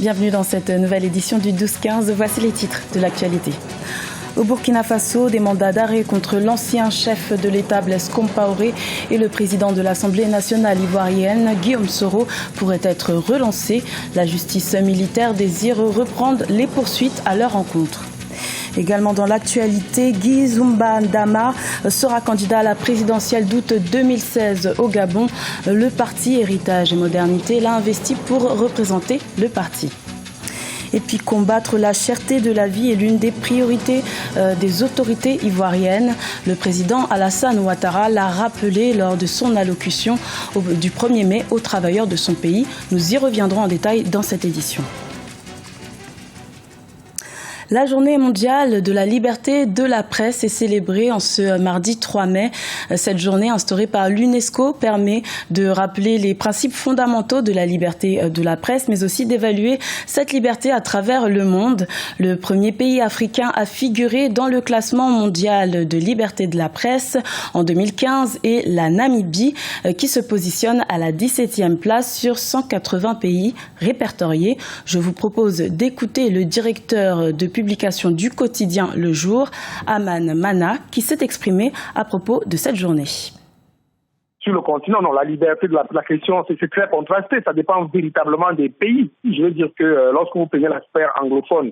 Bienvenue dans cette nouvelle édition du 12-15. Voici les titres de l'actualité. Au Burkina Faso, des mandats d'arrêt contre l'ancien chef de l'État Blaise Compaoré et le président de l'Assemblée nationale ivoirienne, Guillaume Soro, pourraient être relancés. La justice militaire désire reprendre les poursuites à leur encontre. Également dans l'actualité, Guy Zumba Ndama sera candidat à la présidentielle d'août 2016 au Gabon. Le parti Héritage et Modernité l'a investi pour représenter le parti. Et puis combattre la cherté de la vie est l'une des priorités des autorités ivoiriennes. Le président Alassane Ouattara l'a rappelé lors de son allocution du 1er mai aux travailleurs de son pays. Nous y reviendrons en détail dans cette édition. La journée mondiale de la liberté de la presse est célébrée en ce mardi 3 mai. Cette journée instaurée par l'UNESCO permet de rappeler les principes fondamentaux de la liberté de la presse, mais aussi d'évaluer cette liberté à travers le monde. Le premier pays africain à figurer dans le classement mondial de liberté de la presse en 2015 est la Namibie, qui se positionne à la 17e place sur 180 pays répertoriés. Je vous propose d'écouter le directeur de publication du quotidien Le Jour, Aman Mana, qui s'est exprimé à propos de cette journée. Sur le continent, non, la liberté de la question, c'est très contrasté, ça dépend véritablement des pays. Je veux dire que lorsque vous prenez la sphère anglophone,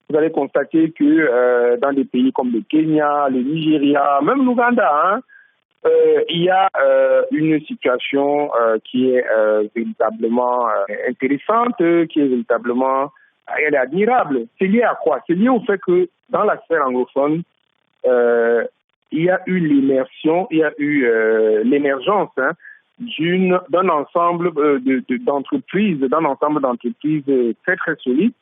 vous allez constater que dans des pays comme le Kenya, le Nigeria, même l'Ouganda, il y a une situation qui est véritablement intéressante, qui est véritablement elle est admirable. C'est lié à quoi? C'est lié au fait que dans la sphère anglophone, il y a eu l'immersion, il y a eu l'émergence d'un ensemble d'entreprises, très très solides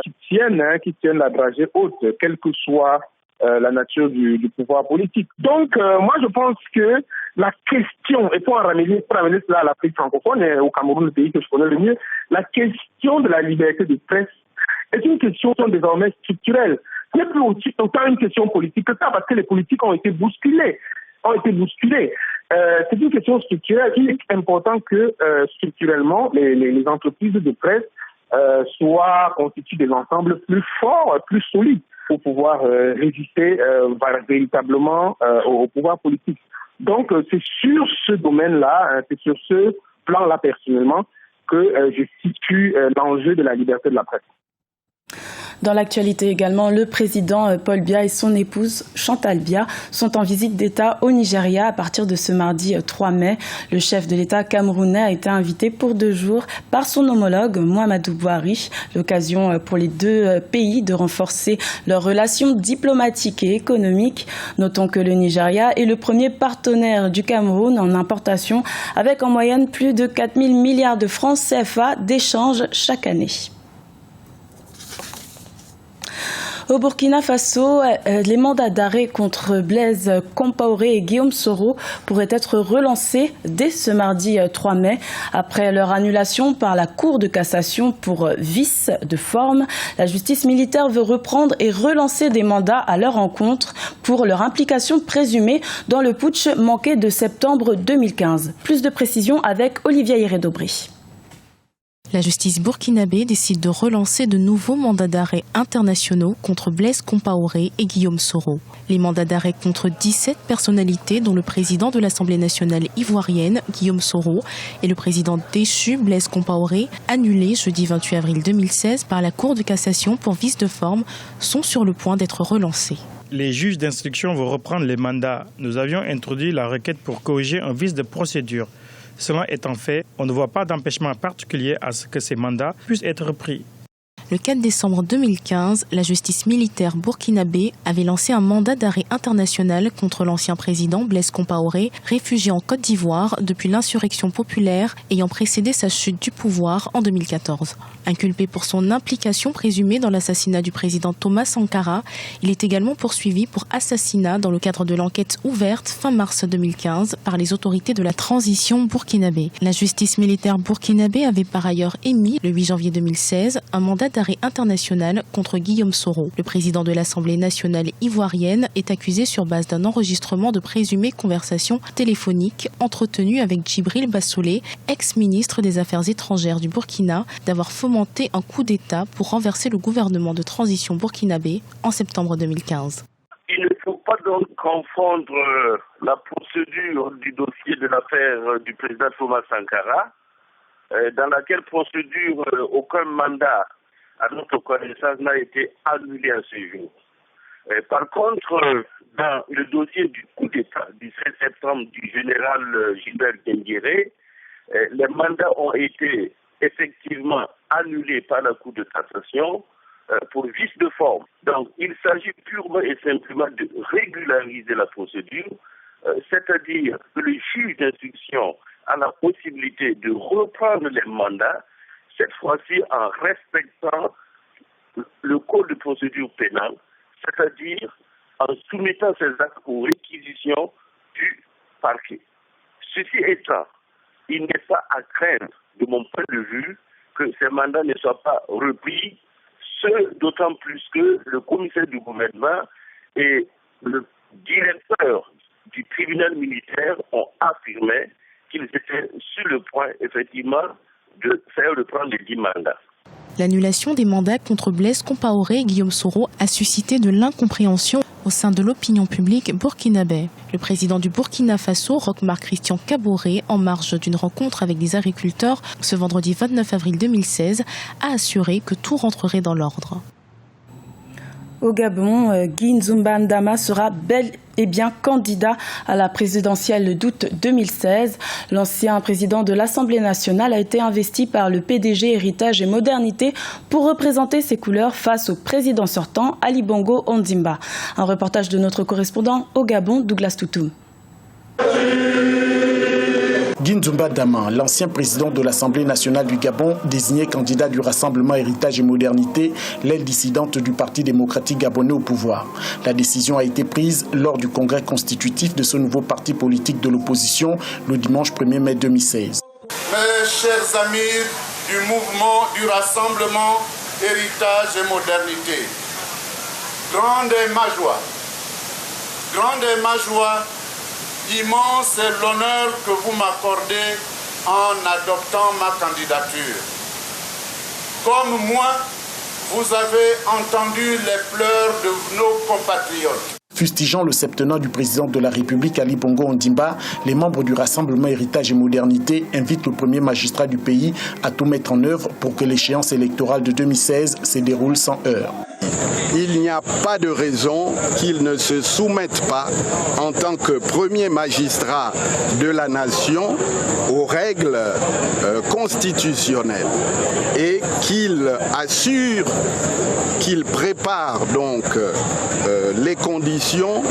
qui tiennent la dragée haute, quelle que soit la nature du pouvoir politique. Donc, moi, je pense que la question, et pour ramener cela à l'Afrique francophone et au Cameroun, le pays que je connais le mieux, la question de la liberté de presse est une question désormais structurelle. Ce n'est plus autant une question politique que ça, parce que les politiques ont été bousculées. C'est une question structurelle. Il est important que structurellement, les entreprises de presse soient constituées des ensembles plus forts, plus solides, pour pouvoir résister véritablement au pouvoir politique. Donc, c'est sur ce domaine-là, c'est sur ce plan-là personnellement que je situe l'enjeu de la liberté de la presse. Dans l'actualité également, le président Paul Biya et son épouse Chantal Biya sont en visite d'État au Nigeria à partir de ce mardi 3 mai. Le chef de l'État camerounais a été invité pour 2 jours par son homologue Muhammadu Buhari. L'occasion pour les deux pays de renforcer leurs relations diplomatiques et économiques. Notons que le Nigeria est le premier partenaire du Cameroun en importation, avec en moyenne plus de 4 000 milliards de francs CFA d'échanges chaque année. Au Burkina Faso, les mandats d'arrêt contre Blaise Compaoré et Guillaume Soro pourraient être relancés dès ce mardi 3 mai. Après leur annulation par la Cour de cassation pour vice de forme, la justice militaire veut reprendre et relancer des mandats à leur encontre pour leur implication présumée dans le putsch manqué de septembre 2015. Plus de précisions avec Olivier Hérédobry. La justice burkinabé décide de relancer de nouveaux mandats d'arrêt internationaux contre Blaise Compaoré et Guillaume Soro. Les mandats d'arrêt contre 17 personnalités, dont le président de l'Assemblée nationale ivoirienne, Guillaume Soro, et le président déchu, Blaise Compaoré, annulés jeudi 28 avril 2016 par la Cour de cassation pour vice de forme, sont sur le point d'être relancés. Les juges d'instruction vont reprendre les mandats. Nous avions introduit la requête pour corriger un vice de procédure. Cela étant fait, on ne voit pas d'empêchement particulier à ce que ces mandats puissent être repris. Le 4 décembre 2015, la justice militaire burkinabé avait lancé un mandat d'arrêt international contre l'ancien président Blaise Compaoré, réfugié en Côte d'Ivoire depuis l'insurrection populaire ayant précédé sa chute du pouvoir en 2014. Inculpé pour son implication présumée dans l'assassinat du président Thomas Sankara, il est également poursuivi pour assassinat dans le cadre de l'enquête ouverte fin mars 2015 par les autorités de la transition burkinabé. La justice militaire burkinabé avait par ailleurs émis, le 8 janvier 2016, un mandat d'arrêt d'arrêt international contre Guillaume Soro. Le président de l'Assemblée nationale ivoirienne est accusé sur base d'un enregistrement de présumées conversations téléphoniques entretenues avec Djibril Bassolé, ex-ministre des Affaires étrangères du Burkina, d'avoir fomenté un coup d'État pour renverser le gouvernement de transition burkinabé en septembre 2015. Il ne faut pas donc confondre la procédure du dossier de l'affaire du président Thomas Sankara, dans laquelle procédure aucun mandat, à notre connaissance, n'a été annulé à ce jour. Par contre, dans le dossier du coup d'État du 16 septembre du général Gilbert Diendéré, les mandats ont été effectivement annulés par la Cour de cassation pour vice de forme. Donc, il s'agit purement et simplement de régulariser la procédure, c'est-à-dire que le juge d'instruction a la possibilité de reprendre les mandats, cette fois-ci en respectant le code de procédure pénale, c'est-à-dire en soumettant ces actes aux réquisitions du parquet. Ceci étant, il n'est pas à craindre, de mon point de vue, que ces mandats ne soient pas repris, ce d'autant plus que le commissaire du gouvernement et le directeur du tribunal militaire ont affirmé qu'ils étaient sur le point, effectivement, de faire reprendre les 10 mandats. L'annulation des mandats contre Blaise Compaoré et Guillaume Soro a suscité de l'incompréhension au sein de l'opinion publique burkinabé. Le président du Burkina Faso, Roch-Marc Christian Kaboré, en marge d'une rencontre avec des agriculteurs ce vendredi 29 avril 2016, a assuré que tout rentrerait dans l'ordre. Au Gabon, Guy Nzumba Ndama sera bel et bien candidat à la présidentielle d'août 2016. L'ancien président de l'Assemblée nationale a été investi par le PDG Héritage et Modernité pour représenter ses couleurs face au président sortant Ali Bongo Ondimba. Un reportage de notre correspondant au Gabon, Douglas Toutoum. Guy Nzumba Dama, l'ancien président de l'Assemblée nationale du Gabon, désigné candidat du Rassemblement Héritage et Modernité, l'aile dissidente du Parti démocratique gabonais au pouvoir. La décision a été prise lors du congrès constitutif de ce nouveau parti politique de l'opposition le dimanche 1er mai 2016. Mes chers amis du mouvement du Rassemblement Héritage et Modernité, grande est ma joie, immense est l'honneur que vous m'accordez en adoptant ma candidature. Comme moi, vous avez entendu les pleurs de nos compatriotes. Fustigeant le septennat du président de la République Ali Bongo Ondimba, les membres du Rassemblement Héritage et Modernité invitent le premier magistrat du pays à tout mettre en œuvre pour que l'échéance électorale de 2016 se déroule sans heurts. Il n'y a pas de raison qu'il ne se soumette pas en tant que premier magistrat de la nation aux règles constitutionnelles et qu'il assure, qu'il prépare donc les conditions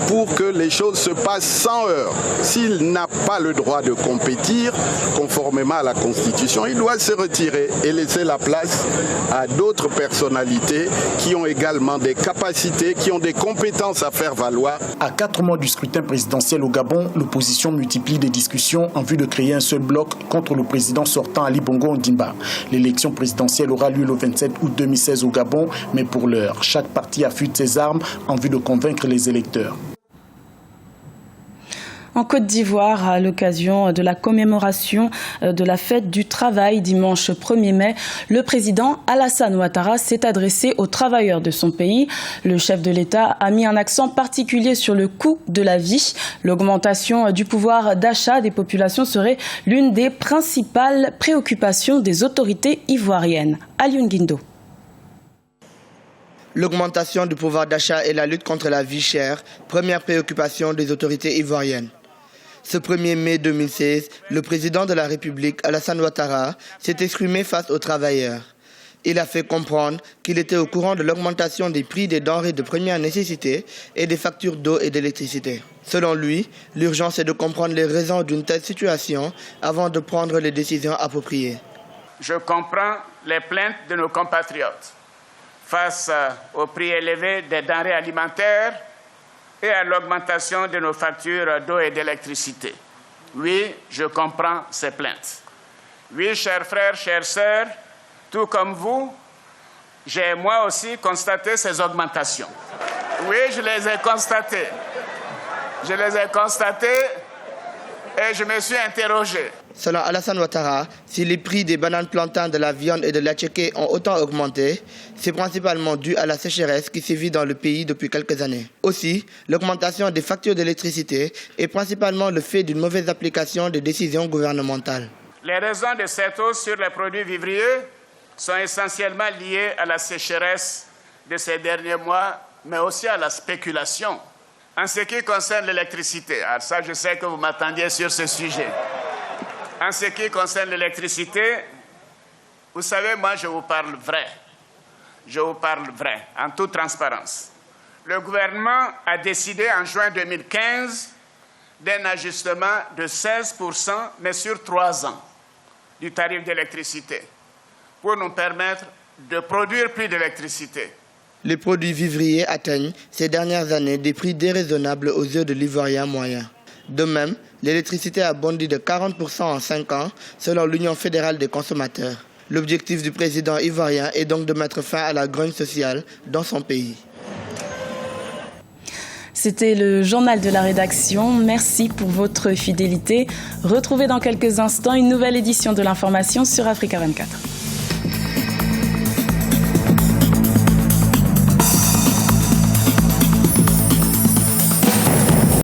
pour que les choses se passent sans heurts. S'il n'a pas le droit de compétir conformément à la Constitution, il doit se retirer et laisser la place à d'autres personnalités qui ont également des capacités, qui ont des compétences à faire valoir. À 4 mois du scrutin présidentiel au Gabon, l'opposition multiplie des discussions en vue de créer un seul bloc contre le président sortant Ali Bongo Ondimba. L'élection présidentielle aura lieu le 27 août 2016 au Gabon, mais pour l'heure, chaque parti affûte ses armes en vue de convaincre les électeurs. En Côte d'Ivoire, à l'occasion de la commémoration de la fête du travail dimanche 1er mai, le président Alassane Ouattara s'est adressé aux travailleurs de son pays. Le chef de l'État a mis un accent particulier sur le coût de la vie. L'augmentation du pouvoir d'achat des populations serait l'une des principales préoccupations des autorités ivoiriennes. Alioune Guindo. L'augmentation du pouvoir d'achat et la lutte contre la vie chère, première préoccupation des autorités ivoiriennes. Ce 1er mai 2016, le président de la République, Alassane Ouattara, s'est exprimé face aux travailleurs. Il a fait comprendre qu'il était au courant de l'augmentation des prix des denrées de première nécessité et des factures d'eau et d'électricité. Selon lui, l'urgence est de comprendre les raisons d'une telle situation avant de prendre les décisions appropriées. Je comprends les plaintes de nos compatriotes face aux prix élevés des denrées alimentaires et à l'augmentation de nos factures d'eau et d'électricité. Oui, je comprends ces plaintes. Oui, chers frères, chères sœurs, tout comme vous, J'ai moi aussi constaté ces augmentations. Oui, je les ai constatées. Je les ai constatées et je me suis interrogé. Selon Alassane Ouattara, si les prix des bananes plantains, de la viande et de l'attiéké ont autant augmenté, c'est principalement dû à la sécheresse qui sévit dans le pays depuis quelques années. Aussi, l'augmentation des factures d'électricité est principalement le fait d'une mauvaise application des décisions gouvernementales. Les raisons de cette hausse sur les produits vivriers sont essentiellement liées à la sécheresse de ces derniers mois, mais aussi à la spéculation. En ce qui concerne l'électricité, alors ça je sais que vous m'attendiez sur ce sujet. En ce qui concerne l'électricité, vous savez, moi je vous parle vrai. Je vous parle vrai, en toute transparence. Le gouvernement a décidé en juin 2015 d'un ajustement de 16%, mais sur 3 ans, du tarif d'électricité, pour nous permettre de produire plus d'électricité. Les produits vivriers atteignent ces dernières années des prix déraisonnables aux yeux de l'Ivoirien moyen. De même, l'électricité a bondi de 40% en 5 ans, selon l'Union fédérale des consommateurs. L'objectif du président ivoirien est donc de mettre fin à la grogne sociale dans son pays. C'était le journal de la rédaction. Merci pour votre fidélité. Retrouvez dans quelques instants une nouvelle édition de l'information sur Africa 24.